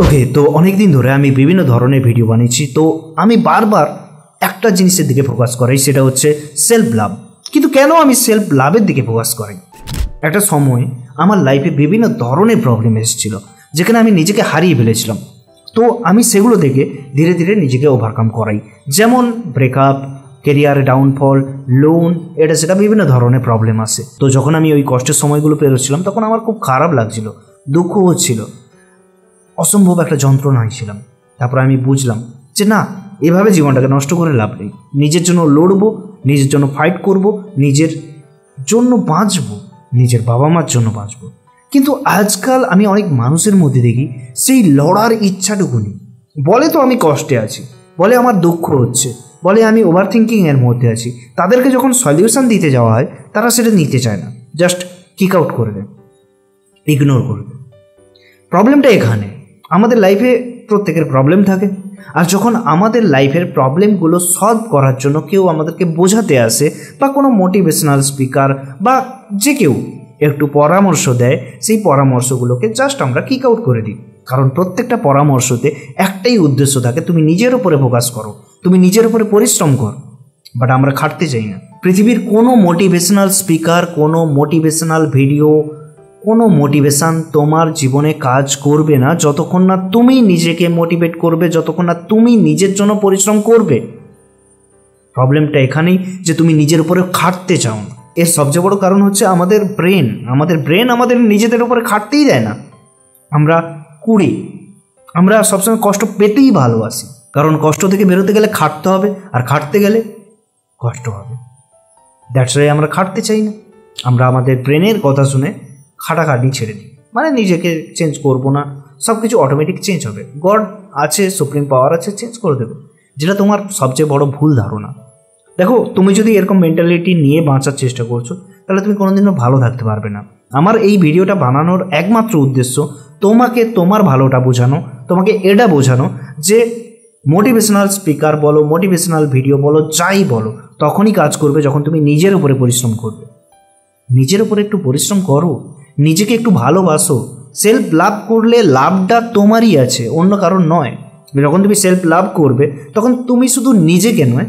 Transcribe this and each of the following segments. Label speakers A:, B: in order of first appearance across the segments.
A: ওকে, তো অনেক দিন ধরে আমি বিভিন্ন ধরনের ভিডিও বানিয়েছি। তো আমি বারবার একটা জিনিসের দিকে ফোকাস করাই, সেটা হচ্ছে সেলফ লাভ। কিন্তু কেন আমি সেলফ লাভের দিকে ফোকাস করাই? একটা সময় আমার লাইফে বিভিন্ন ধরনের প্রবলেম এসেছিল, যেখানে আমি নিজেকে হারিয়ে ফেলেছিলাম। তো আমি সেগুলো থেকে ধীরে ধীরে নিজেকে ওভারকাম করাই। যেমন ব্রেকআপ, কেরিয়ারে ডাউনফল, লোন, এটা সেটা বিভিন্ন ধরনের প্রবলেম আসে। তো যখন আমি ওই কষ্টের সময়গুলো পেরোচ্ছিলাম, তখন আমার খুব খারাপ লাগছিল, দুঃখ হচ্ছিল, অসম্ভব একটা যন্ত্রণা হয়েছিলাম। তারপর আমি বুঝলাম যে না, এভাবে জীবনটাকে নষ্ট করে লাভ নেই। নিজের জন্য লড়বো, নিজের জন্য ফাইট করব, নিজের জন্য বাঁচবো, নিজের বাবা মার জন্য বাঁচবো। কিন্তু আজকাল আমি অনেক মানুষের মধ্যে দেখি সেই লড়ার ইচ্ছাটুকু নেই। বলে তো আমি কষ্টে আছি, বলে আমার দুঃখ হচ্ছে, বলে আমি ওভার থিঙ্কিংয়ের মধ্যে আছি। তাদেরকে যখন সলিউশন দিতে যাওয়া হয়, তারা সেটা নিতে চায় না, জাস্ট কিক আউট করে দেয়, ইগনোর করে দেয়। প্রবলেমটা এখানে, আমাদের লাইফে প্রত্যেকের প্রবলেম থাকে। আর যখন আমাদের লাইফের প্রবলেমগুলো সলভ করার জন্য কেউ আমাদেরকে বোঝাতে আসে, বা কোনো মোটিভেশনাল স্পিকার বা যে কেউ একটু পরামর্শ দেয়, সেই পরামর্শগুলোকে জাস্ট আমরা কিক আউট করে দিই। কারণ প্রত্যেকটা পরামর্শতে একটাই উদ্দেশ্য থাকে, তুমি নিজের উপরে ফোকাস করো, তুমি নিজের উপরে পরিশ্রম কর। বাট আমরা খাটতে চাই না। পৃথিবীর কোনো মোটিভেশনাল স্পিকার, কোনো মোটিভেশনাল ভিডিও, কোনো মোটিভেশান তোমার জীবনে কাজ করবে না যতক্ষণ না তুমি নিজেকে মোটিভেট করবে, যতক্ষণ না তুমি নিজের জন্য পরিশ্রম করবে। প্রবলেমটা এখানেই যে তুমি নিজের উপরে খাটতে চাও না। এর সবচেয়ে বড় কারণ হচ্ছে আমাদের ব্রেন আমাদের নিজেদের উপরে খাটতেই দেয় না। আমরা কুড়ি, আমরা সবসময় কষ্ট পেতেই ভালোবাসি, কারণ কষ্ট থেকে বেরোতে গেলে খাটতে হবে, আর খাটতে গেলে কষ্ট হবে। দ্যাটস ওয়াই আমরা খাটতে চাই না। আমরা আমাদের ব্রেনের কথা শুনে খাটাখাটি ছেড়ে দিই, মানে নিজেকে চেঞ্জ করব না, সব কিছু অটোমেটিক চেঞ্জ হবে। গড আছে, সুপ্রিম পাওয়ার আছে, চেঞ্জ করে দেবে। যেটা তোমার সবচেয়ে বড় ভুল ধারণা। দেখো, তুমি যদি এরকম মেন্টালিটি নিয়ে বাঁচার চেষ্টা করছো, তাহলে তুমি কোনোদিনও ভালো থাকতে পারবে না। আমার এই ভিডিওটা বানানোর একমাত্র উদ্দেশ্য তোমাকে তোমার ভালোটা বোঝানো, তোমাকে এটা বোঝানো যে মোটিভেশনাল স্পিকার বলো, মোটিভেশনাল ভিডিও বলো, যাই বলো, তখনই কাজ করবে যখন তুমি নিজের উপরে পরিশ্রম করবে। নিজের উপরে একটু পরিশ্রম করো, নিজেকে একটু ভালোবাসো। সেলফ লাভ করলে লাভটা তোমারই আছে, অন্য কারণ নয়। যখন তুমি সেলফ লাভ করবে, তখন তুমি শুধু নিজেকে নয়,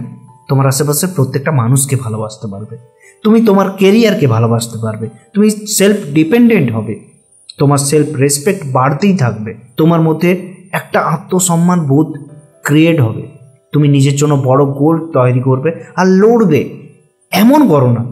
A: তোমার আশেপাশের প্রত্যেকটা মানুষকে ভালোবাসতে পারবে, তুমি তোমার কেরিয়ারকে ভালোবাসতে পারবে, তুমি সেলফ ডিপেন্ডেন্ট হবে, তোমার সেলফ রেসপেক্ট বাড়তেই থাকবে, তোমার মধ্যে একটা আত্মসম্মান বোধ ক্রিয়েট হবে। তুমি নিজের জন্য বড় গোল তৈরি করবে আর লড়বে। এমন করো না